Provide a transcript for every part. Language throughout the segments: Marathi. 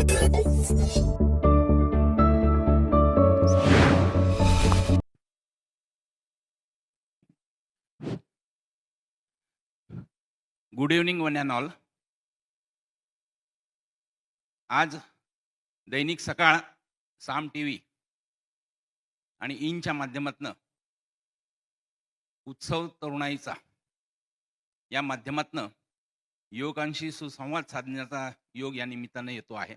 Good evening one and all. आज दैनिक सकाळ, साम टीव्ही आणि इंच्या माध्यमातून उत्सव तरुणाईचा या माध्यमातून युवकांशी सुसंवाद साधण्याचा योग या निमित्तानं येतो आहे.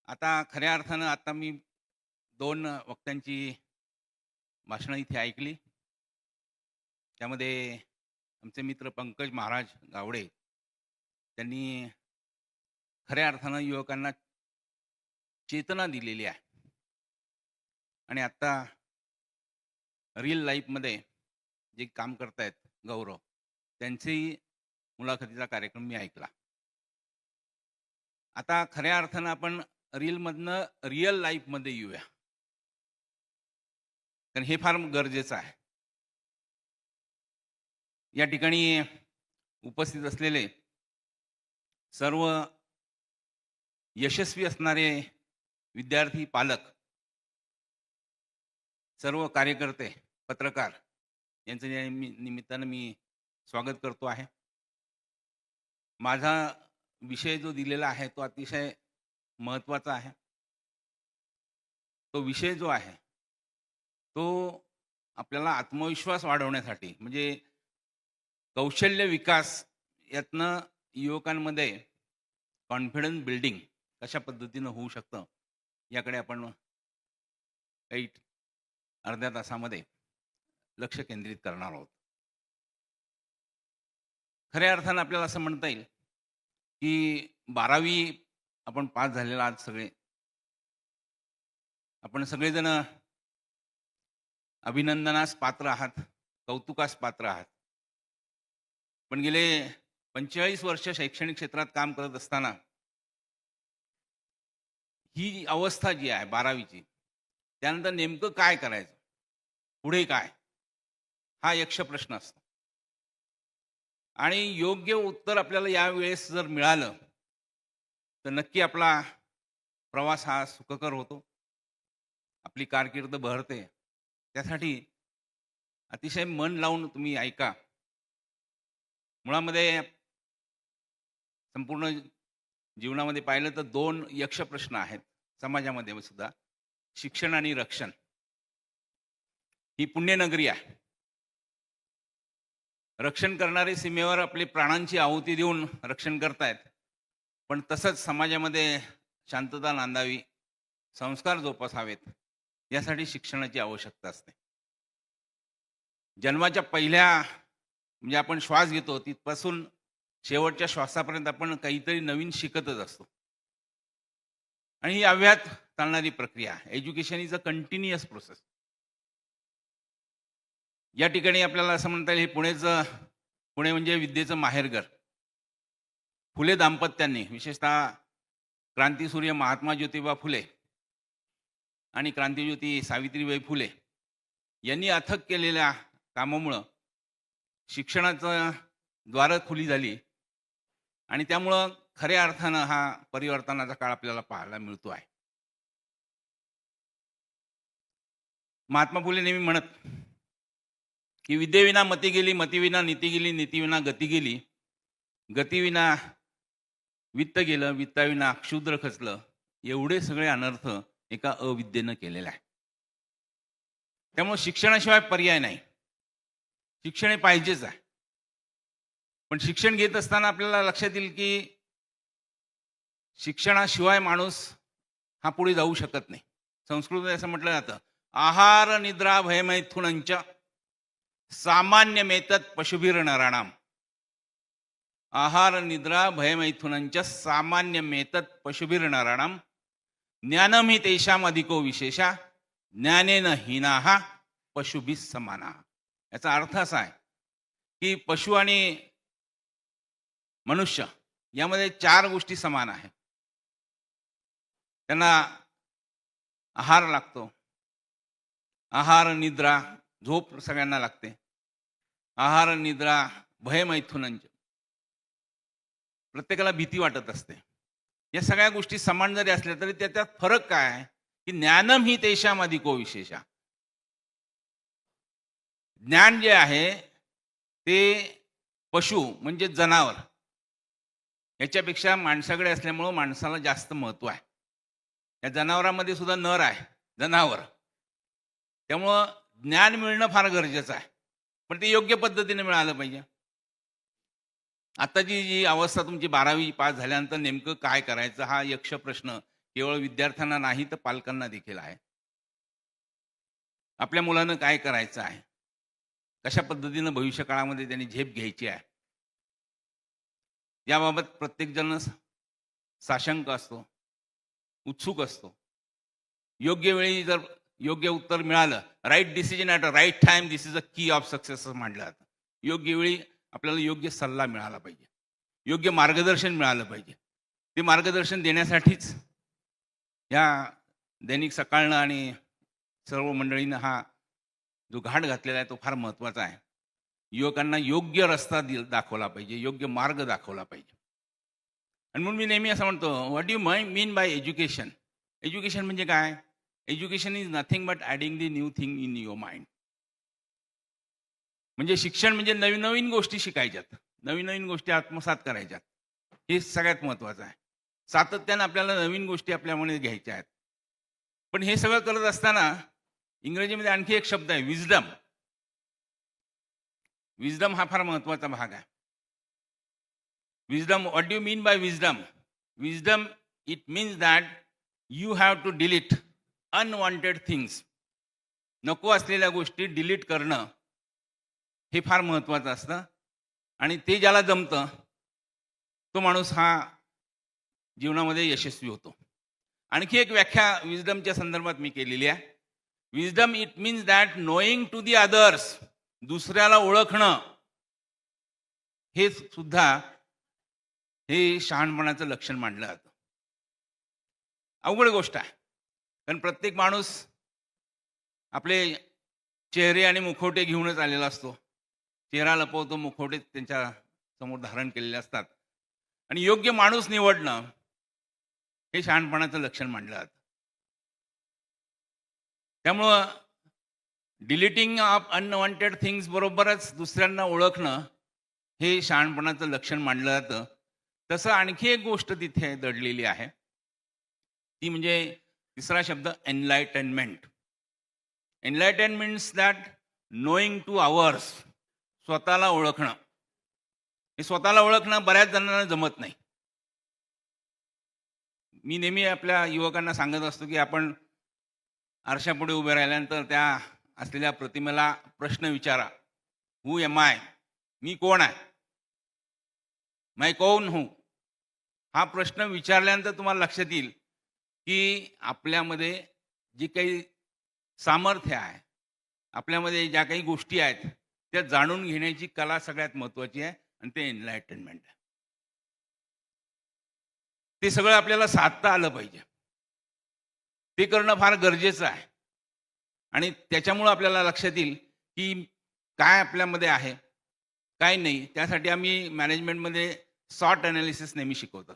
आता खऱ्या अर्थानं आता मी 2 वक्त्यांची भाषणं इथे ऐकली. त्यामध्ये आमचे मित्र पंकज महाराज गावडे त्यांनी खऱ्या अर्थानं युवकांना चेतना दिलेली आहे. आणि आता रिअल लाईफमध्ये जे काम करतायत गौरव, त्यांचेही मुलाखतीचा कार्यक्रम मी ऐकला. आता खऱ्या अर्थानं आपण रीलमधनं रिअल लाईफमध्ये येऊया, कारण हे फार गरजेचं आहे. या ठिकाणी उपस्थित असलेले सर्व यशस्वी असणारे विद्यार्थी, पालक, सर्व कार्यकर्ते, पत्रकार यांचं या निमित्तानं मी स्वागत करतो आहे. माझा विषय जो दिलेला आहे तो अतिशय महत्त्वाचा आहे. तो विषय जो आहे तो आपल्याला आत्मविश्वास वाढवण्यासाठी, म्हणजे कौशल्य विकास यातनं युवकांमध्ये कॉन्फिडन्स बिल्डिंग कशा पद्धतीनं होऊ शकतं याकडे आपण काही अर्ध्या तासामध्ये लक्ष केंद्रित करणार आहोत. खऱ्या अर्थानं आपल्याला असं म्हणता येईल की 12वी आपण पास झालेला आज सगळे आपण सगळेजण अभिनंदनास पात्र आहात, कौतुकास पात्र आहात. पण गेले 45 वर्ष शैक्षणिक क्षेत्रात काम करत असताना ही अवस्था जी आहे 12वीची, त्यानंतर नेमकं काय करायचं, पुढे काय, हा यक्ष प्रश्न असतो. आणि योग्य उत्तर आपल्याला यावेळेस जर मिळालं तर नक्की आपला प्रवास हा सुखकर होतो, आपली कारकीर्द बहरते. त्यासाठी अतिशय मन लावून तुम्ही ऐका. मुळामध्ये संपूर्ण जीवनामध्ये पाहिलं तर 2 यक्ष प्रश्न आहेत समाजामध्ये सुद्धा, शिक्षण आणि रक्षण. ही पुण्यनगरी आहे. रक्षण करणारे सीमेवर आपले प्राणांची आहुती देऊन रक्षण करतायत, पण तसंच समाजामध्ये शांतता नांदावी, संस्कार जोपासावेत, यासाठी शिक्षणाची आवश्यकता असते. जन्माच्या पहिल्या म्हणजे आपण श्वास घेतो तिथपासून शेवटच्या श्वासापर्यंत आपण काहीतरी नवीन शिकतच असतो. आणि ही अव्याहत चालणारी प्रक्रिया. Education is a continuous process. या ठिकाणी आपल्याला असं म्हणता येईल, हे पुणे म्हणजे विद्येचं माहेरघर. फुले दाम्पत्यांनी, विशेषतः क्रांतीसूर्य महात्मा ज्योतिबा फुले आणि क्रांतिज्योती सावित्रीबाई फुले यांनी अथक केलेल्या कामामुळं शिक्षणाचं द्वारं खुली झाली आणि त्यामुळं खऱ्या अर्थानं हा परिवर्तनाचा काळ आपल्याला पाहायला मिळतो आहे. महात्मा फुले नेहमी म्हणत की विद्येविना मती गेली, मतीविना नीती गेली, नीतीविना गती गेली, गतीविना वित्त गेलं, वित्ताविना क्षुद्र खचलं. एवढे सगळे अनर्थ एका अविद्येनं केलेला आहे. त्यामुळे शिक्षणाशिवाय पर्याय नाही. शिक्षण हे पाहिजेच आहे. पण शिक्षण घेत असताना आपल्याला लक्षात येईल की शिक्षणाशिवाय माणूस हा पुढे जाऊ शकत नाही. संस्कृतमध्ये असं म्हटलं जातं, आहार निद्रा भयमैथुनंच सामान्य मेतत पशुभिर नराणाम. आहार निद्रा भयमैथुनंच सामान्य मेतत पशुभिर नराणाम. ज्ञानम हि तेषाम अधिको विशेषा ज्ञानेन हीनाः पशुभिः समानाः. याचा अर्थ असा आहे की पशु आणि मनुष्य यामध्ये 4 गोष्टी समान आहेत. त्यांना आहार लागतो, आहार निद्रा, झोप सगळ्यांना लागते. आहार निद्रा भयमैथुनंच, प्रत्येकाला भीती वाटत असते. या सगळ्या गोष्टी समान जरी असल्या तरी त्याच्यात फरक काय आहे की ज्ञानम ही तेषाम अधिको विशेषा. ज्ञान जे आहे ते पशु म्हणजे जनावर याच्यापेक्षा माणसाकडे असल्यामुळं माणसाला जास्त महत्व आहे. या जनावरांमध्ये सुद्धा नर आहे, जनावर. त्यामुळं ज्ञान मिळणं फार गरजेचं आहे, पण ते योग्य पद्धतीने मिळालं पाहिजे. आताची जी अवस्था तुमची 12वी पास झाल्यानंतर नेमकं काय करायचं हा यक्ष प्रश्न केवळ विद्यार्थ्यांना नाही तर पालकांना देखील आहे. आपल्या मुलानं काय करायचं आहे, कशा पद्धतीनं भविष्य काळामध्ये त्यांनी झेप घ्यायची आहे, याबाबत प्रत्येकजण साशंक असतो, उत्सुक असतो. योग्य वेळी जर योग्य उत्तर मिळालं, right decision at a right time, this is a key of success असं म्हटलं जातं. योग्य वेळी आपल्याला योग्य सल्ला मिळाला पाहिजे, योग्य मार्गदर्शन मिळालं पाहिजे. ते मार्गदर्शन देण्यासाठीच या दैनिक सकाळनं आणि सर्व मंडळीनं हा जो घाट घातलेला आहे तो फार महत्त्वाचा आहे. युवकांना योग्य रस्ता दाखवला पाहिजे, योग्य मार्ग दाखवला पाहिजे. आणि म्हणून मी नेहमी असं म्हणतो, what you mean bye education. Education म्हणजे काय? Education is nothing but adding the new thing in your mind. म्हणजे शिक्षण म्हणजे नवीन नवीन गोष्टी शिकायच्यात, नवीन नवीन गोष्टी आत्मसात करायच्यात. हे सगळ्यात महत्त्वाचं आहे. सातत्यानं आपल्याला नवीन गोष्टी आपल्यामध्ये घ्यायच्या आहेत. पण हे सगळं करत असताना इंग्रजीमध्ये आणखी एक शब्द आहे, विजडम. विजडम हा फार महत्त्वाचा भाग आहे. Wisdom, what do you mean by wisdom? Wisdom it means that you have to delete unwanted things. नको असलेल्या गोष्टी डिलीट करणं हे फार महत्त्वाचं असतं. आणि ते ज्याला जमतं तो माणूस हा जीवनामध्ये यशस्वी होतो. आणखी एक व्याख्या विजडमच्या संदर्भात मी केलेली आहे. Wisdom it means that knowing to the others, दुसऱ्याला ओळखणं हे सुद्धा हे शहाणपणाचं लक्षण मानलं जातं. अवघड गोष्ट आहे, कारण प्रत्येक माणूस आपले चेहरे आणि मुखवटे घेऊनच आलेला असतो. चेहरा लपवतो, मुखवटे त्यांच्या समोर धारण केलेले असतात. आणि योग्य माणूस निवडणं हे शहाणपणाचं लक्षण मानलं जातं. त्यामुळं डिलीटिंग ऑफ अनवॉन्टेड थिंग्स बरोबरच दुसऱ्यांना ओळखणं हे शहाणपणाचं लक्षण मानलं जातं. तसं आणखी एक गोष्ट तिथे दडलेली आहे, ती म्हणजे तिसरा शब्द enlightenment. Enlighten means that knowing to ours, स्वतःला ओळखणं. हे स्वतःला ओळखणं बऱ्याच जणांना जमत नाही. मी नेहमी आपल्या युवकांना सांगत असतो की आपण आरशापुढे उभे राहिल्यानंतर त्या असलेल्या प्रतिमेला प्रश्न विचारा, हू एम आय, मी कोण आहे, मैं कौन हूं. हा प्रश्न विचारल्यानंतर तुम्हाला लक्षात येईल की आपल्यामध्ये जी काही सामर्थ्य आहे, आपल्यामध्ये ज्या काही गोष्टी आहेत त्या जाणून घेण्याची कला सगळ्यात महत्त्वाची आहे, आणि ते एनलायटनमेंट आहे. ते सगळं आपल्याला साधता आलं पाहिजे. ते करणं फार गरजेचं आहे. आणि त्याच्यामुळं आपल्याला लक्षात येईल की काय आपल्यामध्ये आहे, काय नाही. त्यासाठी आम्ही मॅनेजमेंटमध्ये सॉट ॲनालिसिस नेहमी शिकवतो.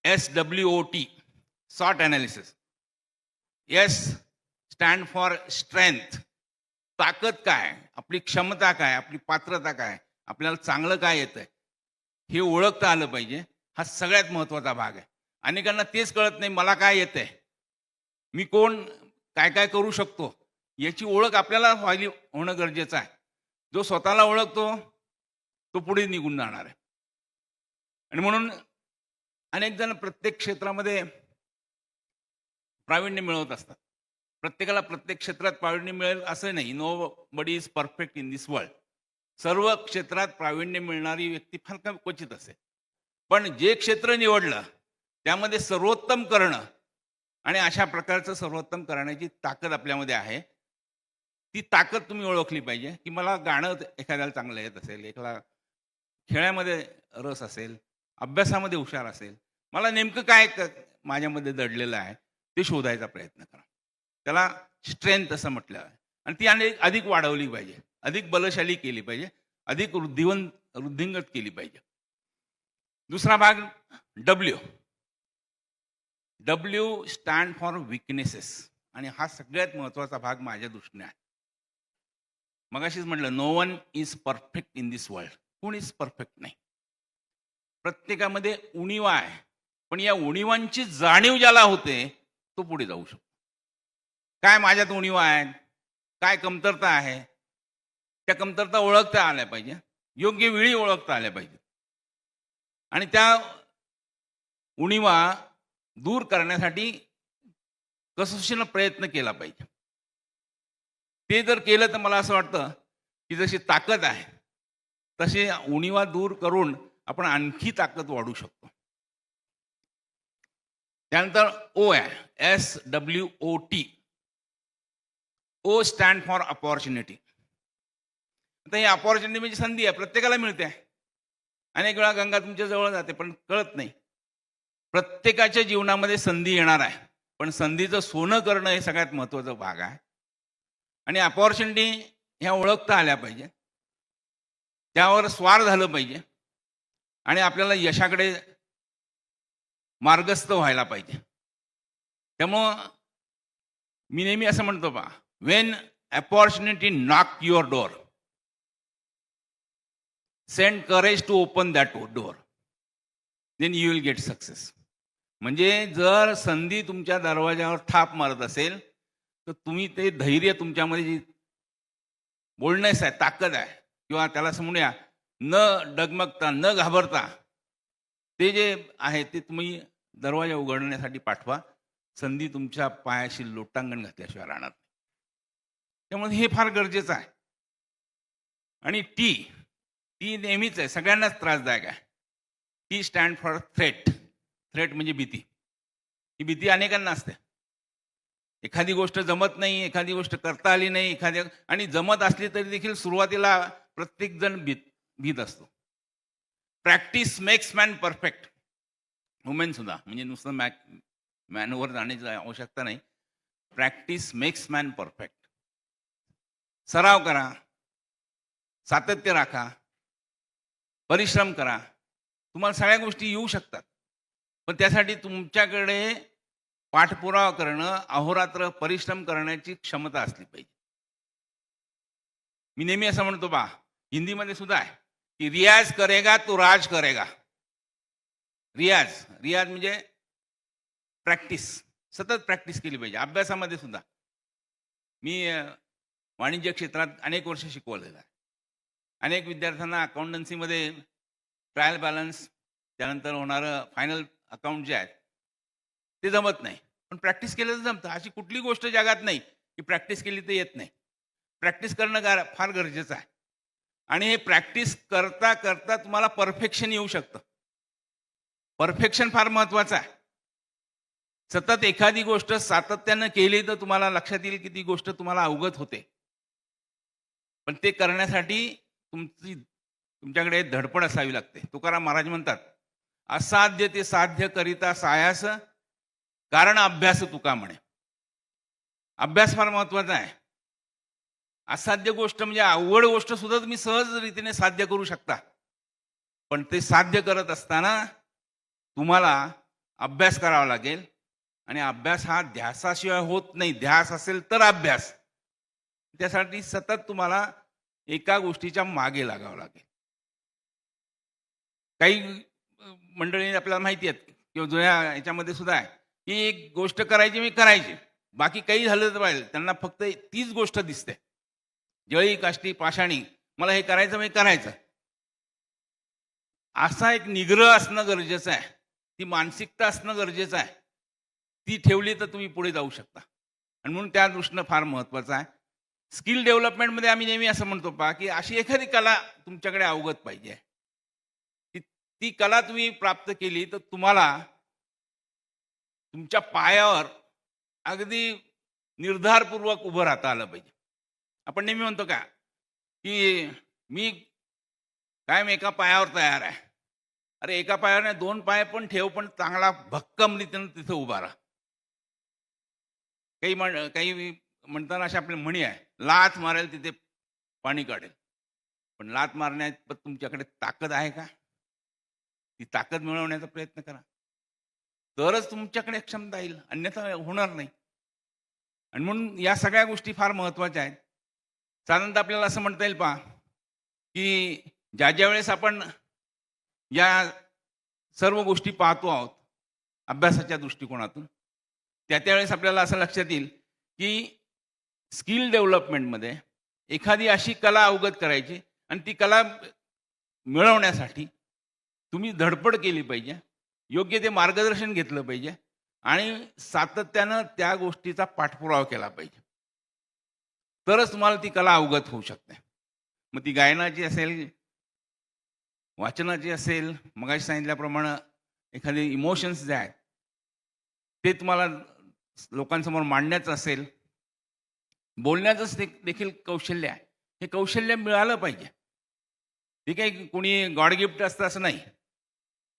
SWOT, सॉट analysis. S stand for strength, ताकद काय, आपली क्षमता काय, आपली पात्रता काय, आपल्याला चांगलं काय येतंय हे ओळखता आलं पाहिजे. हा सगळ्यात महत्त्वाचा भाग आहे. अनेकांना तेच कळत नाही, मला काय येतंय, मी कोण, काय काय करू शकतो, याची ओळख आपल्याला होणं गरजेचं आहे. जो स्वतःला ओळखतो तो पुढे निघून जाणार आहे. आणि म्हणून अनेक जण प्रत्येक क्षेत्रामध्ये प्रावीण्य मिळवत असतात. प्रत्येकाला प्रत्येक क्षेत्रात प्रावीण्य मिळेल असं नाही. Nobody is perfect in this world. सर्व क्षेत्रात प्रावीण्य मिळणारी व्यक्ती फार क्वचित असेल. पण जे क्षेत्र निवडलं त्यामध्ये सर्वोत्तम करणं आणि अशा प्रकारचं सर्वोत्तम करण्याची ताकद आपल्यामध्ये आहे, ती ताकद तुम्ही ओळखली पाहिजे. की मला गाणं एखाद्याला चांगलं येत असेल, एखादा खेळामध्ये रस असेल, अभ्यासामध्ये हुशार असेल, मला नेमकं काय माझ्यामध्ये दडलेलं आहे ते शोधायचा प्रयत्न करा. त्याला स्ट्रेंथ असं म्हटलं आहे. आणि ती अधिक वाढवली पाहिजे, अधिक बलशाली केली पाहिजे, अधिक वृद्धिंगत केली पाहिजे. दुसरा भाग W. W stand for weaknesses, आणि हा सगळ्यात महत्त्वाचा भाग माझ्या दृष्टीने आहे. मगाशीच म्हटलं, no one is perfect in this world. कोणीच परफेक्ट नाही. प्रत्येकामध्ये उणीवा आहे, पण या उणीवांची जाणीव ज्याला होते तो पुढे जाऊ शकतो. काय माझ्यात उणीवा आहेत, काय कमतरता आहे, त्या कमतरता ओळखता आल्या पाहिजे, योग्य वेळी ओळखता आल्या पाहिजे, आणि त्या उणीवा दूर करण्यासाठी कसोशीनं प्रयत्न केला पाहिजे. ते जर केलं तर मला असं वाटतं की जशी ताकद आहे तशी उणीवा दूर करून आपण आणखी ताकद वाढवू शकतो. त्यानंतर ओ आहे, SWOT. O stand for opportunity. आता ही अपॉर्च्युनिटी म्हणजे संधी आहे, प्रत्येकाला मिळते. अनेक वेळा गंगा तुमच्या जवळ जाते पण कळत नाही. प्रत्येकाच्या जीवनामध्ये संधी येणार आहे, पण संधीचं सोनं करणं हे सगळ्यात महत्त्वाचा भाग आहे. आणि अपॉर्च्युनिटी ह्या ओळखता आल्या पाहिजे, त्यावर स्वार झालं पाहिजे, आणि आपल्याला यशाकडे मार्गस्थ व्हायला पाहिजे. त्यामुळं मी नेहमी असं म्हणतो, पहा, when opportunity knock your door, send courage to open that door, then you will get success. म्हणजे जर संधी तुमच्या दरवाजावर थाप मारत असेल तर तुम्ही ते धैर्य, तुमच्यामध्ये जी बोलणेस आहे, ताकद आहे, किंवा त्याला म्हणूया न डगमगता न घाबरता ते जे आहे ते तुम्ही दरवाजा उघडण्यासाठी पाठवा. संधी तुमच्या पायाशी लोटांगण घातल्याशिवाय राहणार नाही. त्यामुळे हे फार गरजेचं आहे. आणि टी नेहमीच आहे, सगळ्यांनाच त्रासदायक आहे. T stand for threat. Threat म्हणजे भीती. ही भीती अनेकांना असते. एखादी गोष्ट जमत नाही, एखादी गोष्ट करता आली नाही, आणि जमत असली तरी देखील सुरुवातीला प्रत्येकजण भीत असतो. Practice makes man perfect. Women सुद्धा, म्हणजे नुसतं मॅनवर जाण्याची आवश्यकता नाही. Practice makes man perfect. सराव करा, सातत्य राखा, परिश्रम करा, तुम्हाला सगळ्या गोष्टी येऊ शकतात. पण त्यासाठी तुमच्याकडे पाठपुरावा करणं, अहोरात्र परिश्रम करण्याची क्षमता असली पाहिजे. मी नेहमी असं म्हणतो, बा, हिंदीमध्ये सुद्धा आहे की रियाज करेगा तो राज करेगा. रियाज म्हणजे प्रॅक्टिस, सतत प्रॅक्टिस केली पाहिजे. अभ्यासामध्ये सुद्धा मी वाणिज्य क्षेत्रात अनेक वर्ष शिकवलेलं आहे. अनेक विद्यार्थ्यांना अकाउंटन्सीमध्ये ट्रायल बॅलन्स, त्यानंतर होणारं फायनल अकाउंट जे आहेत ते जमत नाही, पण प्रॅक्टिस केलं तर जमतं. अशी कुठली गोष्ट जगात नाही की प्रॅक्टिस केली तर येत नाही. प्रॅक्टिस करणं फार गरजेचं आहे. आणि हे प्रॅक्टिस करता करता तुम्हाला परफेक्शन येऊ शकतं. परफेक्शन फार महत्त्वाचं आहे. सतत एखादी गोष्ट सातत्यानं केली तर तुम्हाला लक्षात येईल की ती गोष्ट तुम्हाला अवगत होते. पण ते करण्यासाठी तुमच्याकडे धडपड असावी लागते. तुकाराम महाराज म्हणतात, असाध्य ते साध्य करिता सायास, कारण अभ्यास तुका म्हणे. अभ्यास फार महत्वाचा आहे. असाध्य गोष्ट म्हणजे अवघड गोष्ट सुद्धा तुम्ही सहज रीतीने साध्य करू शकता, पण ते साध्य करत असताना तुम्हाला अभ्यास करावा लागेल. आणि अभ्यास हा ध्यासाशिवाय होत नाही. ध्यास असेल तर अभ्यास. त्यासाठी सतत तुम्हाला एका गोष्टीच्या मागे लागावं लागेल. काही मंडळी आपल्याला माहिती आहेत किंवा जुन्या याच्यामध्ये सुद्धा आहे की एक गोष्ट करायची मी करायची, बाकी काही झालं तर पाहिजे, त्यांना फक्त तीच गोष्ट दिसते, जळी काष्टी पाषाणी, मला हे करायचं मी करायचं. असा एक निग्रह असणं गरजेचं आहे. ती मानसिकता असणं गरजेचं आहे. ती ठेवली तर तुम्ही पुढे जाऊ शकता. आणि म्हणून त्या दृष्टीनं फार महत्त्वाचं आहे. स्किल डेव्हलपमेंटमध्ये आम्ही नेहमी असं म्हणतो, पहा, की अशी एखादी कला तुमच्याकडे अवगत पाहिजे. ती कला तुम्ही प्राप्त केली तर तुम्हाला तुमच्या पायावर अगदी निर्धारपूर्वक उभं राहता आलं पाहिजे. आपण नेहमी म्हणतो का की मी कायम एका पायावर तयार आहे. अरे, एका पायावर नाही, दोन पाय पण ठेव, पण चांगला भक्कम रीतीनं तिथे उभा राहा. काही म्हणताना अशा आपल्या म्हणी आहे, लाथ मारेल तिथे पाणी काढेल. पण लाथ मारण्यात तुमच्याकडे ताकद आहे का? ती ताकद मिळवण्याचा प्रयत्न करा. तरच तुमच्याकडे क्षमता येईल, अन्यथा होणार नाही. आणि म्हणून या सगळ्या गोष्टी फार महत्त्वाच्या आहेत. साधारणतः आपल्याला असं म्हणता येईल पहा, की ज्या वेळेस आपण या सर्व गोष्टी पाहतो आहोत अभ्यासाच्या दृष्टिकोनातून, त्यावेळेस आपल्याला असं लक्षात येईल, की स्किल डेव्हलपमेंटमध्ये एखादी अशी कला अवगत करायची आणि ती कला मिळवण्यासाठी तुम्ही धडपड केली पाहिजे, योग्य ते मार्गदर्शन घेतलं पाहिजे आणि सातत्यानं त्या गोष्टीचा पाठपुरावा केला पाहिजे. तरच तुम्हाला ती कला अवगत होऊ शकते. मग ती गायनाची असेल, वाचनाची असेल, मगाशी सांगितल्याप्रमाणे एखादे इमोशन्स जे आहेत ते तुम्हाला लोकांसमोर मांडण्याचं असेल, बोलण्याचंच देखील कौशल्य आहे. हे कौशल्य मिळालं पाहिजे. ते काही कोणी गॉड गिफ्ट असतं असं नाही.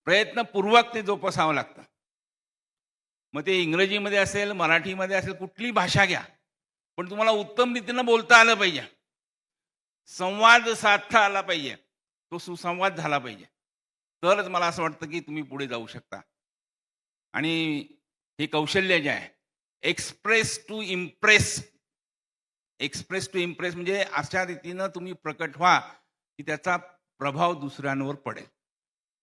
प्रयत्नपूर्वक ते जोपासावं लागतं. मग ते इंग्रजीमध्ये असेल, मराठीमध्ये असेल, कुठलीही भाषा घ्या, पण तुम्हाला उत्तम रीतीनं बोलता आलं पाहिजे. संवाद साधता आला पाहिजे. तो सुसंवाद झाला पाहिजे. तरच मला असं वाटतं की तुम्ही पुढे जाऊ शकता. आणि हे कौशल्य जे आहे, express to impress. Express to impress म्हणजे अशा रीतीनं तुम्ही प्रकट व्हा की त्याचा प्रभाव दुसऱ्यांवर पडेल.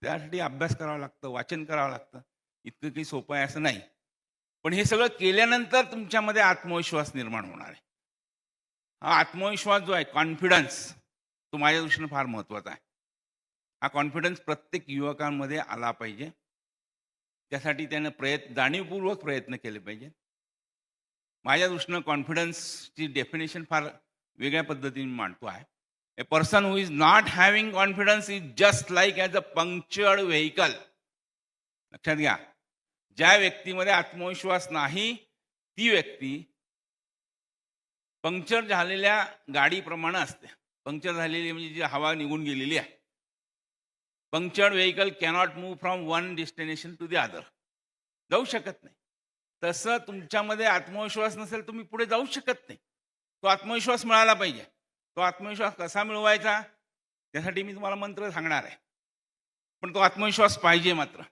त्यासाठी अभ्यास करावा लागतं, वाचन करावं लागतं. इतकं काही सोपं आहे असं नाही. पण हे सगळं केल्यानंतर तुमच्यामध्ये आत्मविश्वास निर्माण होणार आहे. हा आत्मविश्वास जो आहे, कॉन्फिडन्स, तो माझ्या दृष्टीनं फार महत्त्वाचा आहे. हा कॉन्फिडन्स प्रत्येक युवकांमध्ये आला पाहिजे. त्यासाठी त्यानं जाणीवपूर्वक प्रयत्न केले पाहिजे. माझ्या दृष्टीनं कॉन्फिडन्सची डेफिनेशन फार वेगळ्या पद्धतीने मांडतो आहे. A person who is not having confidence is just like as a punctured vehicle. लक्षात घ्या, ज्या व्यक्तीमध्ये आत्मविश्वास नाही ती व्यक्ती पंक्चर झालेल्या गाडीप्रमाणे असते. पंक्चर झालेली म्हणजे जी हवा निघून गेलेली आहे. Punctured vehicle cannot move from one destination to the other. जाऊ शकत नाही. तसं तुमच्यामध्ये आत्मविश्वास नसेल तुम्ही पुढे जाऊ शकत नाही. तो आत्मविश्वास मिळाला पाहिजे. तो आत्मविश्वास कसा मिळवायचा त्यासाठी मी तुम्हाला मंत्र सांगणार आहे. पण तो आत्मविश्वास पाहिजे मात्र.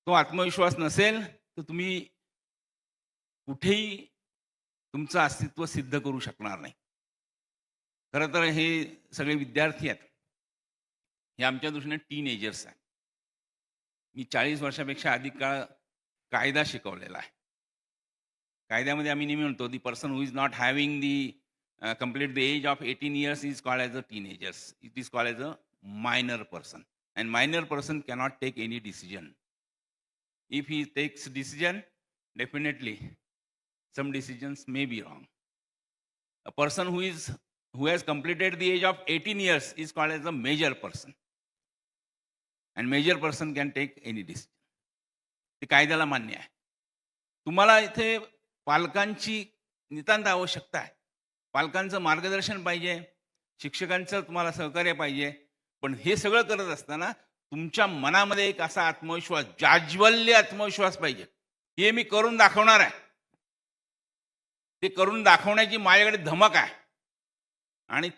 तो आत्मविश्वास नसेल तर तुम्ही कुठेही तुमचं अस्तित्व सिद्ध करू शकणार नाही. खरं तर हे सगळे विद्यार्थी आहेत, हे आमच्या दृष्टीने टीनएजर्स आहेत. मी 40 वर्षापेक्षा अधिक काळ कायदा शिकवलेला आहे. कायद्यामध्ये आम्ही नेहमी म्हणतो the person who is not having the complete the age of 18 years is called as a teenagers. It is called as a minor person. And minor person cannot take any decision. If he takes decision, definitely some decisions may be wrong. A person who has completed the age of 18 years is called as a major person. And major person can take any decision. ते कायद्याला मान्य आहे. तुम्हाला इथे पालकांची नितांत आवश्यकता आहे. पालकांचं मार्गदर्शन पाहिजे, शिक्षकांचं तुम्हाला सहकार्य पाहिजे. पण हे सगळं करत असताना तुमच्या मनामध्ये एक असा आत्मविश्वास, जाज्वल्य आत्मविश्वास पाहिजे. हे मी करून दाखवणार आहे. ते करून दाखवण्याची माझ्याकडे धमक आहे. आणि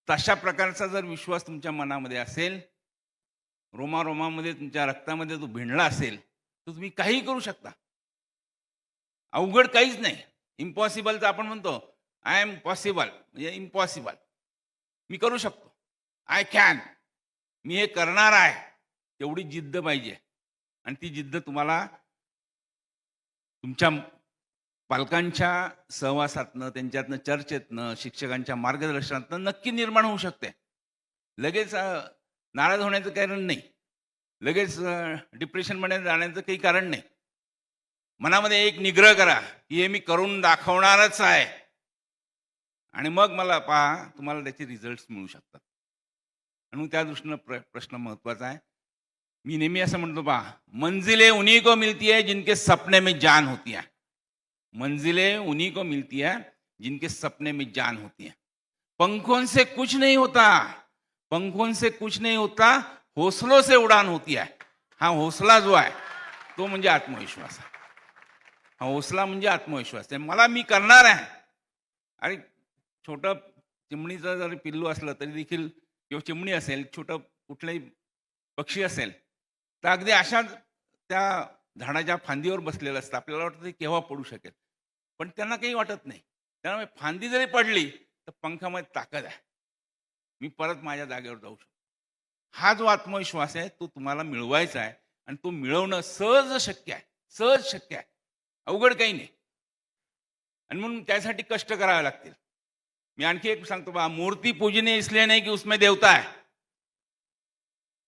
तशा प्रकारचा जर विश्वास तुमच्या मनामध्ये असेल, रोमारोमामध्ये तुमच्या रक्तामध्ये तो भिनला असेल, तर तुम्ही काही करू शकता. अवघड काहीच नाही. इम्पॉसिबलचं आपण म्हणतो आय एम पॉसिबल, म्हणजे इम्पॉसिबल. मी करू शकतो. I can. मी हे करणार आहे. तेवढी जिद्द पाहिजे. आणि ती जिद्द तुम्हाला तुमच्या पालकांच्या सहवासातनं, त्यांच्यातनं चर्चेतनं, शिक्षकांच्या मार्गदर्शनातनं नक्की निर्माण होऊ शकते. लगेच नाराज होण्याचं कारण नाही. लगेच डिप्रेशनमध्ये जाण्याचं काही कारण नाही. मनामध्ये एक निग्रह करा की हे मी करून दाखवणारच आहे. आणि मग मला पहा तुम्हाला त्याचे रिझल्ट्स मिळू शकतात. आणि मग त्या दृष्टीनं प्रश्न महत्त्वाचा आहे. मी नेहमी असं म्हणतो पहा, मंजिलें उन्हीं को मिलती है जिनके सपने में जान होती है. मंजिलें उन्हीं को मिलती है जिनके सपने में जान होती है. पंखों से कुछ नहीं होता, पंखों से कुछ नहीं होता, हौसलों से उड़ान होती है. हा हौसला जो आहे तो म्हणजे आत्मविश्वास आहे. हा हौसला म्हणजे आत्मविश्वास आहे. मला मी करणार आहे. आणि छोटं चिमणीचं जरी पिल्लू असलं तरी देखील, किंवा चिमणी असेल, छोटं कुठलंही पक्षी असेल, तर अगदी अशाच त्या झाडाच्या फांदीवर बसलेलं असतं. आपल्याला वाटतं ते केव्हा पडू शकेल. पण त्यांना काही वाटत नाही. त्यामुळे फांदी जरी पडली, तर पंखामध्ये ताकद आहे. मी परत माझ्या जागेवर जाऊ शकतो. हा जो आत्मविश्वास आहे, तो तुम्हाला मिळवायचा आहे आणि तो मिळवणं सहज शक्य आहे. सहज शक्य आहे. अवघड काही नाही. आणि म्हणून त्यासाठी कष्ट करावे लागतील. मी आणखी एक सांगतो पहा, मूर्ति पूजनीय इसलिए नहीं कि उसमें देवता है.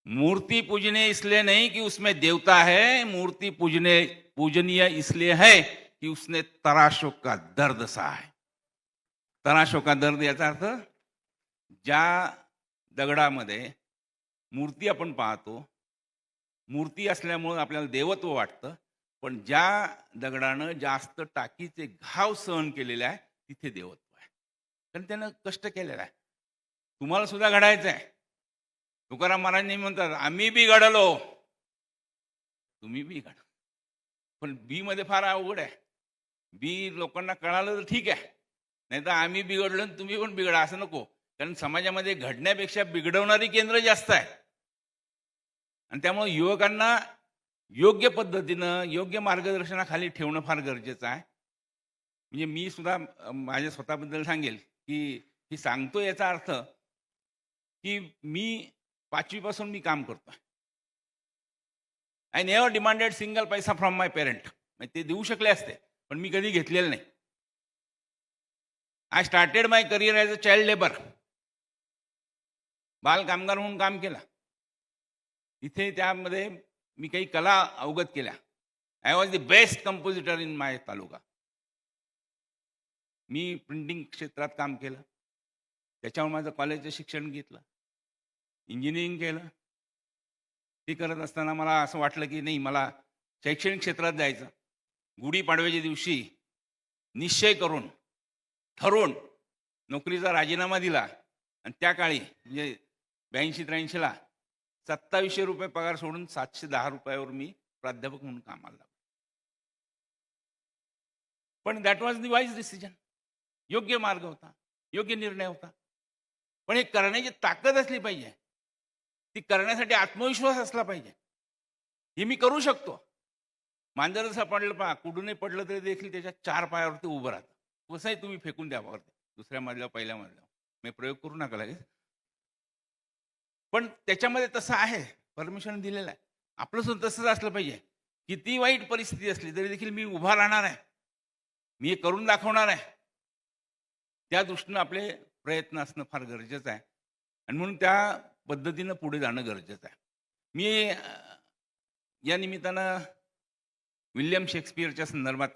मूर्ति पूजनीय इसलिए नहीं कि उसमें देवता है. मूर्ति पूजनीय इसलिए है कि उसने तराशों का दर्द सहा है. तराशों का दर्द याचा अर्थ, ज्या दगडामध्ये मूर्ती आपण पाहतो, मूर्ती असल्यामुळे आपल्याला देवत्व वाटतं, पण ज्या दगडानं जास्त टाकीचे घाव सहन केलेले आहे, तिथे देवत्व आहे. कारण त्यानं कष्ट केलेला आहे. तुम्हाला सुद्धा घडायचं आहे. तुकाराम महाराज नेहमी म्हणतात, आम्ही बी घडलो, तुम्ही बी घडा. पण बी मध्ये फार अवघड आहे. बी लोकांना कळालं तर ठीक आहे, नाही तर आम्ही बिघडलो आणि तुम्ही पण बिघडा असं नको. कारण समाजामध्ये घडण्यापेक्षा बिघडवणारी केंद्र जास्त आहे. आणि त्यामुळे युवकांना योग्य पद्धतीनं योग्य मार्गदर्शनाखाली ठेवणं फार गरजेचं आहे. म्हणजे मी सुद्धा माझ्या स्वतःबद्दल सांगेल की ही सांगतो याचा अर्थ की मी 5वी पासून मी काम करतोय. आय नेव्हर डिमांडेड सिंगल पैसा फ्रॉम माय पेरेंट. ते देऊ शकले असते, पण मी कधी घेतलेलं नाही. I started my career as a child labour. बाल कामगार म्हणून काम केलं. इथे त्यामध्ये मी काही कला अवगत केल्या. I was the best compositor in my taluka. Me printing क्षेत्रात काम केलं. त्याच्यावर माझं कॉलेजचं शिक्षण घेतलं, इंजिनिअरिंग केलं. ते करत असताना मला असं वाटलं की नाही, मला शैक्षणिक क्षेत्रात जायचं. गुढीपाडव्याच्या दिवशी निश्चय करून ठरवून नोकरीचा राजीनामा दिला आणि त्या काळी म्हणजे 82-83ला 2700 रुपये पगार सोडून 710 रुपयावर मी प्राध्यापक म्हणून कामाला लागलो. पण that was the wise decision. योग्य मार्ग होता, योग्य निर्णय होता. पण हे करण्याची ताकद असली पाहिजे. ती करण्यासाठी आत्मविश्वास असला पाहिजे. हे मी करू शकतो. मांजर जसं पडलं पहा, कुठूनही पडलं तरी देखील त्याच्या 4 पायावरती उभं राहतं. कसंही तुम्ही फेकून द्या वरती, दुसऱ्या मजल्यावर, पहिल्या मजल्यावर. मी प्रयोग करू नका लगेच. पण त्याच्यामध्ये तसं आहे, परमिशन दिलेलं आहे. आपलं सुद्धा तसंच असलं पाहिजे. किती वाईट परिस्थिती असली तरी देखील मी उभा राहणार आहे, मी हे करून दाखवणार आहे. त्या दृष्टीनं आपले प्रयत्न असणं फार गरजेचं आहे. आणि म्हणून त्या पद्धतीनं पुढे जाणं गरजेचं आहे. मी या निमित्तानं विल्यम शेक्सपियरच्या संदर्भात,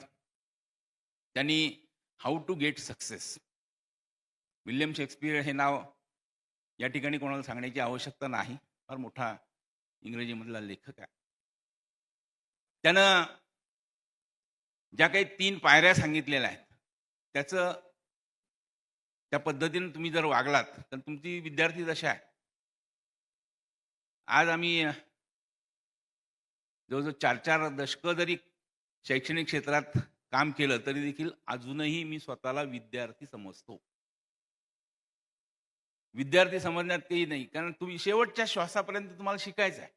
त्यांनी how to get success, William Shakespeare हे नाव या ठिकाणी कोणाला सांगण्याची आवश्यकता नाही. फार मोठा इंग्रजीमधला लेखक आहे. त्यानं ज्या काही 3 पायऱ्या सांगितलेल्या आहेत, त्याचं त्या पद्धतीनं तुम्ही जर वागलात तर तुमची विद्यार्थी दशा आहे. आज आम्ही जवळजवळ 4-4 दशकं जरी शैक्षणिक क्षेत्रात काम केलं तरी देखील अजूनही मी स्वतःला विद्यार्थी समजतो. विद्यार्थी समजण्यात काही नाही, कारण तुम्ही शेवटच्या श्वासापर्यंत तुम्हाला शिकायचं आहे,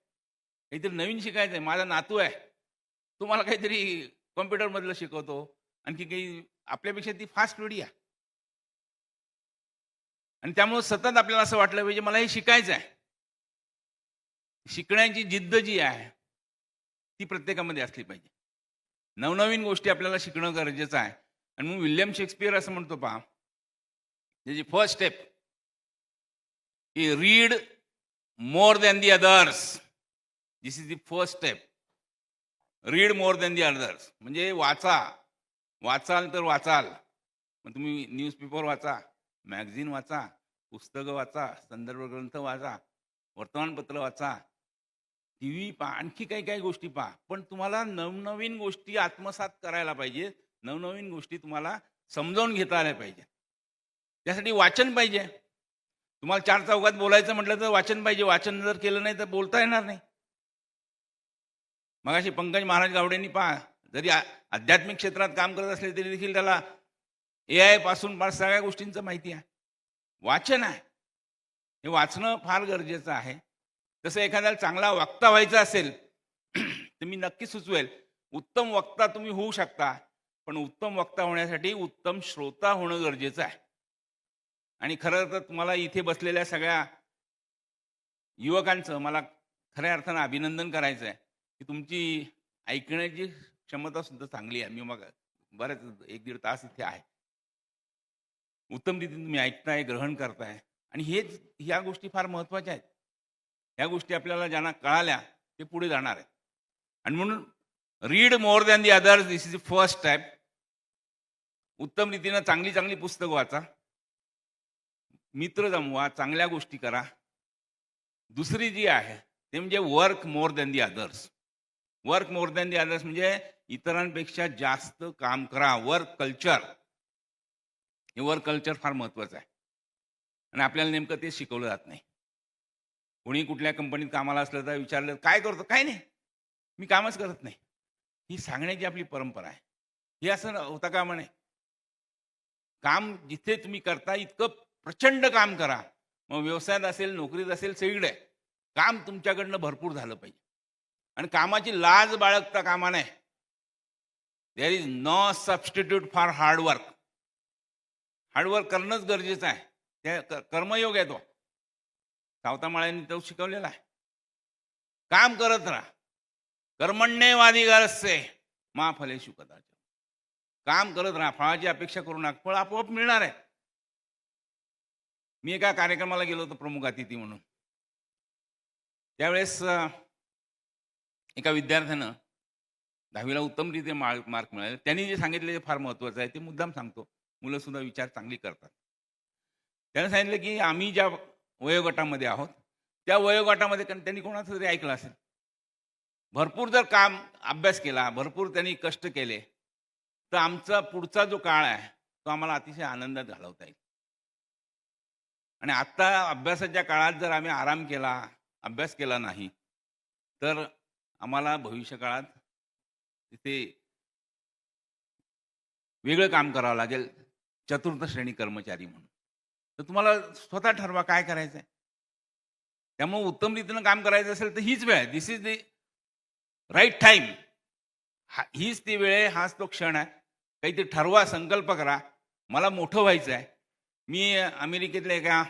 काहीतरी नवीन शिकायचं आहे. माझा नातू आहे, तुम्हाला काहीतरी कॉम्प्युटरमधलं शिकवतो, आणखी काही आपल्यापेक्षा ती फास्ट पिढी आहे. आणि त्यामुळे सतत आपल्याला असं वाटलं पाहिजे मला हे शिकायचं आहे. शिकण्याची जिद्द जी आहे ती प्रत्येकामध्ये असली पाहिजे. नवनवीन गोष्टी आपल्याला शिकणं गरजेचं आहे. आणि मग विल्यम शेक्सपियर असं म्हणतो पहा, त्याची फर्स्ट स्टेप की read more than the others. This is the first step. Read more than the others म्हणजे वाचा. वाचाल तर वाचाल. मग तुम्ही न्यूजपेपर वाचा, मॅगझिन वाचा, पुस्तकं वाचा, संदर्भ ग्रंथ वाचा, वर्तमानपत्र वाचा, टी व्ही पहा, आणखी काही काही गोष्टी पहा. पण तुम्हाला नवनवीन गोष्टी आत्मसात करायला पाहिजे. नवनवीन गोष्टी तुम्हाला समजावून घेता आल्या पाहिजे. त्यासाठी वाचन पाहिजे. तुम्हाला 4 चौघात बोलायचं म्हटलं तर वाचन पाहिजे. वाचन जर केलं नाही तर बोलता येणार नाही. मगाशी पंकज महाराज गावडेंनी पहा, जरी आध्यात्मिक क्षेत्रात काम करत असले तरी देखील त्याला AI पासून फार सगळ्या गोष्टींचं माहिती आहे. वाचन आहे, हे वाचणं फार गरजेचं आहे. तसं एखाद्याला चांगला वक्ता व्हायचं असेल तर मी नक्की सुचवेल, उत्तम वक्ता तुम्ही होऊ शकता, पण उत्तम वक्ता होण्यासाठी उत्तम श्रोता होणं गरजेचं आहे. आणि खरं तर तुम्हाला इथे बसलेल्या सगळ्या युवकांचं मला खऱ्या अर्थानं अभिनंदन करायचं आहे, की तुमची ऐकण्याची क्षमता सुद्धा चांगली आहे. मी मग बरेच 1-1.5 तास इथे आहे. उत्तम रीतीने तुम्ही ऐकताय, ग्रहण करताय आणि ह्या गोष्टी फार महत्त्वाच्या आहेत. ह्या गोष्टी आपल्याला ज्यांना कळाल्या, ते पुढे जाणार आहेत. आणि म्हणून read more than the others, this is the first step. उत्तम रीतीनं चांगली पुस्तकं वाचा. मित्र जमवा, चांगल्या गोष्टी करा. दुसरी जी आहे ते म्हणजे work more than the others. Work more than the others म्हणजे इतरांपेक्षा जास्त काम करा. वर्क कल्चर, हे वर्क कल्चर फार महत्त्वाचं आहे आणि आपल्याला नेमकं ते शिकवलं जात नाही. कोणी कुठल्या कंपनीत कामाला असलं तर विचारलं, काय करतो? काय नाही, मी कामच करत नाही. ही सांगण्याची आपली परंपरा आहे. हे असं होता कामा नये. काम जिथे तुम्ही करता इतकं प्रचंड काम करा. मग व्यवसायात असेल, नोकरीत असेल, सगळीकडे काम तुमच्याकडनं भरपूर झालं पाहिजे. आणि कामाची लाज बाळगता कामा नये. There is no substitute for hard work. Hard work करणंच गरजेचं आहे. ते कर्मयोग आहे तो. सावता माळ्यांनी तो शिकवलेला आहे. काम करत राहा. कर्मण्येवाधिकारस्य मा फलेषु कदाचन. काम करत राहा. फळाची अपेक्षा करू नका. फळ आपोआप मिळणार आहे. मी एका कार्यक्रमाला गेलो होतो प्रमुख अतिथी म्हणून. त्यावेळेस एका विद्यार्थ्यानं 10वीला उत्तमरीत्या मार्क मिळाले. त्यांनी जे सांगितले ते फार महत्त्वाचं आहे. ते मुद्दाम सांगतो. मुलं सुद्धा विचार चांगली करतात. त्यानं सांगितलं की आम्ही ज्या वयोगटामध्ये आहोत, त्या वयोगटामध्ये त्यांनी कोणाचं तरी ऐकलं असेल. भरपूर जर अभ्यास केला, भरपूर त्यांनी कष्ट केले, तर आमचा पुढचा जो काळ आहे, तो आम्हाला अतिशय आनंदात घालवता येईल. आणि आत्ता अभ्यासाच्या काळात जर आम्ही आराम केला, अभ्यास केला नाही, तर आम्हाला भविष्यकाळात तिथे वेगळं काम करावं लागेल, चतुर्थ श्रेणी कर्मचारी म्हणून. तर तुम्हाला स्वतः ठरवा काय करायचं आहे. त्यामुळे उत्तम रीतीनं काम करायचं असेल तर हीच वेळ आहे. दिस इज द राईट टाईम. हीच ती वेळ आहे, हाच तो क्षण आहे. काहीतरी ठरवा, संकल्प करा. मला मोठं व्हायचं आहे. मी अमेरिकेतल्या एका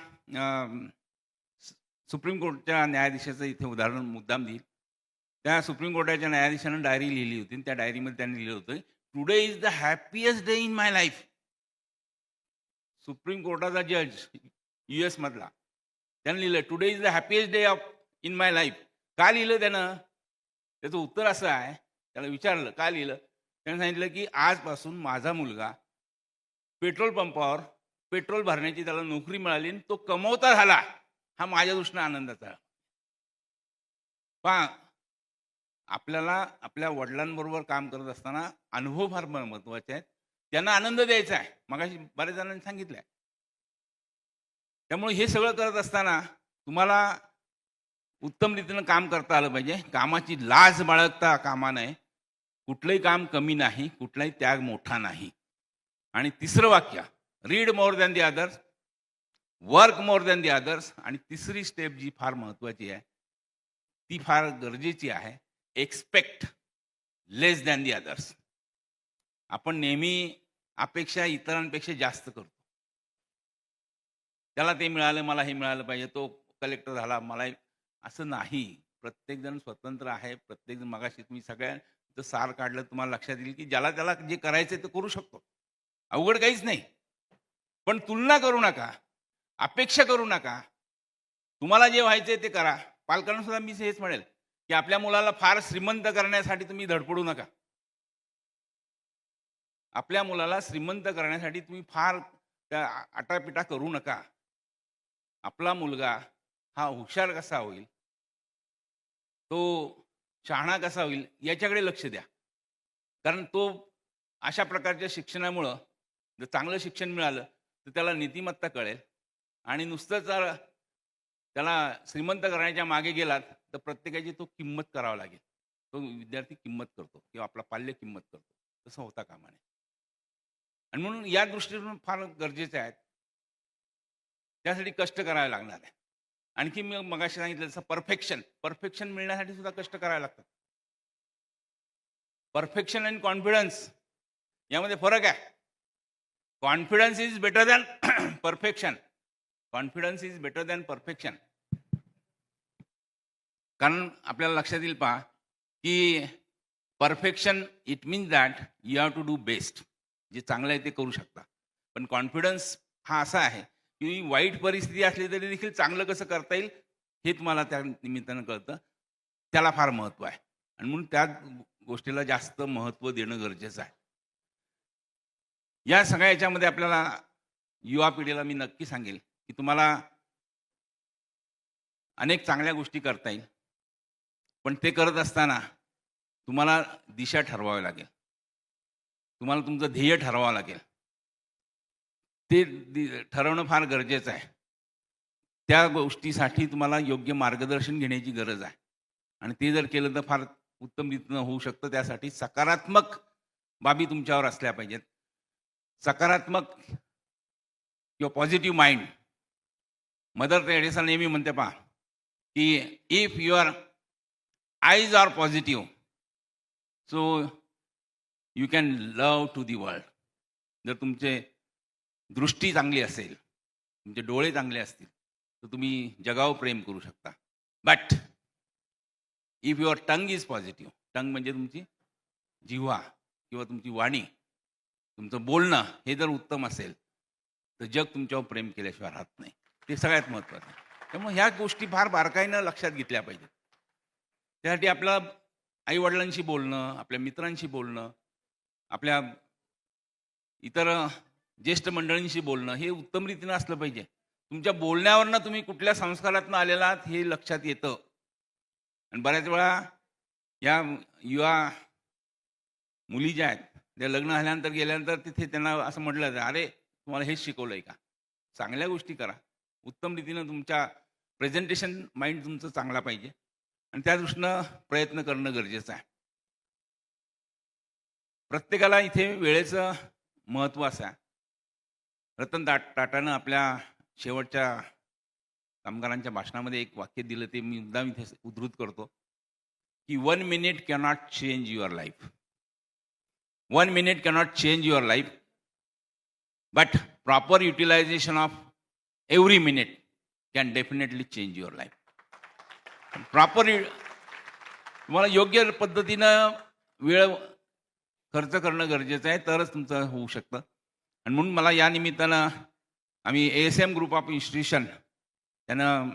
सुप्रीम कोर्टच्या न्यायाधीशाचं इथे उदाहरण मुद्दाम देईल. त्या सुप्रीम कोर्टाच्या न्यायाधीशानं डायरी लिहिली होती. त्या डायरीमध्ये त्यांनी लिहिलं होतं, today is the happiest day in my life. Supreme कोर्टाचा जज US मधला त्यानं लिहिलं, today is the happiest day of in my life. का लिहिलं त्यानं? त्याचं उत्तर असं आहे, त्याला विचारलं का लिहिलं? त्यानं सांगितलं की आजपासून माझा मुलगा पेट्रोल पंपावर पेट्रोल भरण्याची त्याला नोकरी मिळाली आणि तो कमवता झाला. हा माझ्या दृष्टीनं आनंदाचा आहे. पहा, आपल्याला आपल्या वडिलांबरोबर काम करत असताना अनुभव फार महत्त्वाचे आहेत. त्यांना आनंद द्यायचा आहे. मगाशी बऱ्याच जणांनी सांगितलंय. त्यामुळे हे सगळं करत असताना तुम्हाला उत्तम रीतीनं काम करता आलं पाहिजे. कामाची लाज बाळगता कामा नये. कुठलंही काम कमी नाही, कुठलाही त्याग मोठा नाही. आणि तिसरं वाक्य, read more than the others, work more than the others. आणि तिसरी स्टेप जी फार महत्त्वाची आहे, ती फार गरजेची आहे, expect less than the others. आपण नेहमी अपेक्षा इतरांपेक्षा जास्त करतो. त्याला ते मिळालं, मला हे मिळालं पाहिजे, तो कलेक्टर झाला, मला असं नाही. प्रत्येकजण स्वतंत्र आहे. प्रत्येकजण, मगाशी तुम्ही सगळ्यांचं सार काढलं, तुम्हाला लक्षात येईल की ज्याला त्याला जे करायचं ते करू शकतो. अवघड काहीच नाही. पण तुलना करू नका, अपेक्षा करू नका. तुम्हाला जे व्हायचंय ते करा. पालकांना सुद्धा मी हेच म्हणेल की आपल्या मुलाला फार श्रीमंत करण्यासाठी तुम्ही धडपडू नका. आपल्या मुलाला श्रीमंत करण्यासाठी तुम्ही फार त्या आटापिटा करू नका. आपला मुलगा हा हुशार कसा होईल, तो शहाणा कसा होईल, याच्याकडे लक्ष द्या. कारण तो अशा प्रकारच्या शिक्षणामुळं जर चांगलं शिक्षण मिळालं तर त्याला नीतिमत्ता कळेल. आणि नुसतंच जर त्याला श्रीमंत करण्याच्या मागे गेलात तर प्रत्येकाची तो किंमत करावा लागेल. तो विद्यार्थी किंमत करतो किंवा आपला पाल्य किंमत करतो. तसं होता कामा नये. आणि म्हणून या दृष्टीतून फार गरजेचे आहेत. त्यासाठी कष्ट करावे लागणार आहे. आणखी मी मगाशी सांगितलं तसं परफेक्शन मिळण्यासाठी सुद्धा कष्ट करावे लागतात. परफेक्शन अँड कॉन्फिडन्स यामध्ये फरक आहे. Confidence is better than perfection. Confidence is better than perfection. कारण आपल्याला लक्षात येईल पहा की perfection it means that you have to do best. जे चांगलं आहे ते करू शकता. पण कॉन्फिडन्स हा असा आहे की वाईट परिस्थिती असली तरी देखील चांगलं कसं करता येईल हे तुम्हाला त्या निमित्तानं कळतं. त्याला फार महत्त्व आहे आणि म्हणून त्या गोष्टीला जास्त महत्त्व देणं गरजेचं आहे. या सगळ्या याच्यामध्ये आपल्याला युवा पिढीला मी नक्की सांगेल की तुम्हाला अनेक चांगल्या गोष्टी करता येईल. पण ते करत असताना तुम्हाला दिशा ठरवावी लागेल. तुम्हाला तुमचं ध्येय ठरवावं लागेल. ते ठरवणं फार गरजेचं आहे. त्या गोष्टीसाठी तुम्हाला योग्य मार्गदर्शन घेण्याची गरज आहे आणि ते जर केलं तर फार उत्तम रीतीनं होऊ शकतं. त्यासाठी सकारात्मक बाबी तुमच्यावर असल्या पाहिजेत. सकारात्मक किंवा पॉझिटिव्ह माइंड. मदर टेरेसा नेहमी म्हणते पहा की if your eyes are positive so you can love to the world. जर तुमचे दृष्टी चांगली असेल, तुमचे डोळे चांगले असतील तर तुम्ही जगावर प्रेम करू शकता. But if your tongue is positive, tongue म्हणजे तुमची जिव्हा किंवा तुमची वाणी, तुमचं बोलणं हे जर उत्तम असेल तर जग तुमच्यावर प्रेम केल्याशिवाय राहत नाही. ते सगळ्यात महत्त्वाचं आहे. त्यामुळे ह्या गोष्टी फार बारकाईनं लक्षात घेतल्या पाहिजेत. त्यासाठी आपल्या आईवडिलांशी बोलणं, आपल्या मित्रांशी बोलणं, आपल्या इतर ज्येष्ठ मंडळींशी बोलणं हे उत्तम रीतीनं असलं पाहिजे. तुमच्या बोलण्यावरनं तुम्ही कुठल्या संस्कारातनं आलेला आहात हे लक्षात येतं. आणि बऱ्याच वेळा या युवा मुली ज्या आहेत त्या लग्न झाल्यानंतर गेल्यानंतर तिथे त्यांना असं म्हटलं जातं, अरे तुम्हाला हेच शिकवलंय का? चांगल्या गोष्टी करा. उत्तम रीतीनं तुमच्या प्रेझेंटेशन माइंड तुमचं चांगला पाहिजे आणि त्या दृष्टीनं प्रयत्न करणं गरजेचं आहे. प्रत्येकाला इथे वेळेचं महत्त्व असं आहे. रतन टाटानं आपल्या शेवटच्या कामगारांच्या भाषणामध्ये एक वाक्य दिलं, ते मी मुद्दाम इथे उद्धृत करतो की 1 minute cannot change your life. 1 minute cannot change your life but proper utilisation of every minute can definitely change your life. Proper तुम्हाला योग्य पद्धतीनं वेळ खर्च करणं गरजेचं आहे, तरच तुमचं होऊ शकतं. आणि म्हणून मला या निमित्तानं आम्ही ASM ग्रुप ऑफ इन्स्टिट्यूशन त्यानं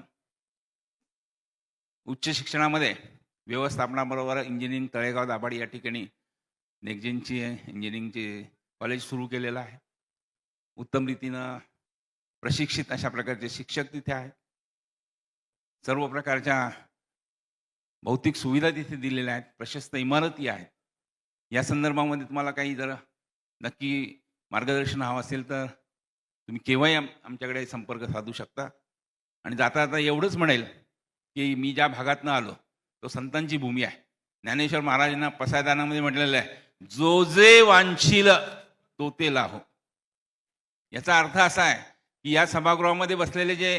उच्च शिक्षणामध्ये व्यवस्थापनाबरोबर इंजिनिअरिंग तळेगाव दाभाडी या ठिकाणी नेक्झेनची इंजिनिअरिंगचे कॉलेज सुरू केलेलं आहे. उत्तम रीतीनं प्रशिक्षित अशा प्रकारचे शिक्षक तिथे आहेत. सर्व प्रकारच्या भौतिक सुविधा तिथे दिलेल्या आहेत. प्रशस्त इमारती आहेत. या संदर्भामध्ये तुम्हाला काही जर नक्की मार्गदर्शन हवं असेल तर तुम्ही केव्हाही आमच्याकडे संपर्क साधू शकता. आणि जाता जाता एवढंच म्हणेल की मी ज्या भागातनं आलो तो संतांची भूमी आहे. ज्ञानेश्वर महाराजांना पसायदानामध्ये म्हटलेलं आहे, जो जे वांछील तो ते लाहो. याचा अर्थ असा आहे की या सभागृहामध्ये बसलेले जे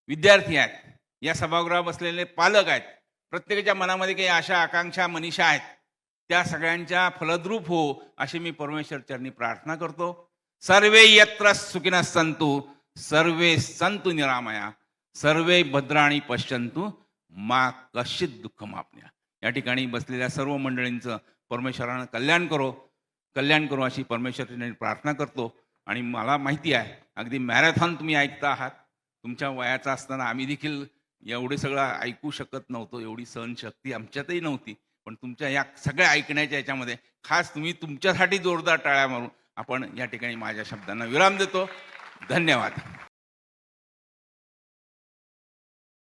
विद्यार्थी आहेत, या सभागृहात बसलेले पालक आहेत, प्रत्येकाच्या मनामध्ये काही आशा आकांक्षा मनीषा आहेत, त्या सगळ्यांच्या फलद्रूप हो अशी मी परमेश्वर चरणी प्रार्थना करतो. सर्वे यत्र सुखिनः सन्तु सर्वे सन्तु निरामया सर्वे भद्राणि पश्यन्तु मा कश्चित् दुःखमाप्नुयात्. या ठिकाणी बसलेल्या सर्व मंडळींचं परमेश्वरानं कल्याण करो अशी परमेश्वराने प्रार्थना करतो. आणि मला माहिती आहे अगदी मॅरेथॉन तुम्ही ऐकता आहात. तुमच्या वयाचा असताना आम्ही देखील एवढे सगळं ऐकू शकत नव्हतो, एवढी सहनशक्ती आमच्यातही नव्हती. पण तुमच्या या सगळ्या ऐकण्याच्या याच्यामध्ये खास तुम्ही तुमच्यासाठी जोरदार टाळ्या मारून आपण या ठिकाणी माझ्या शब्दांना विराम देतो. धन्यवाद.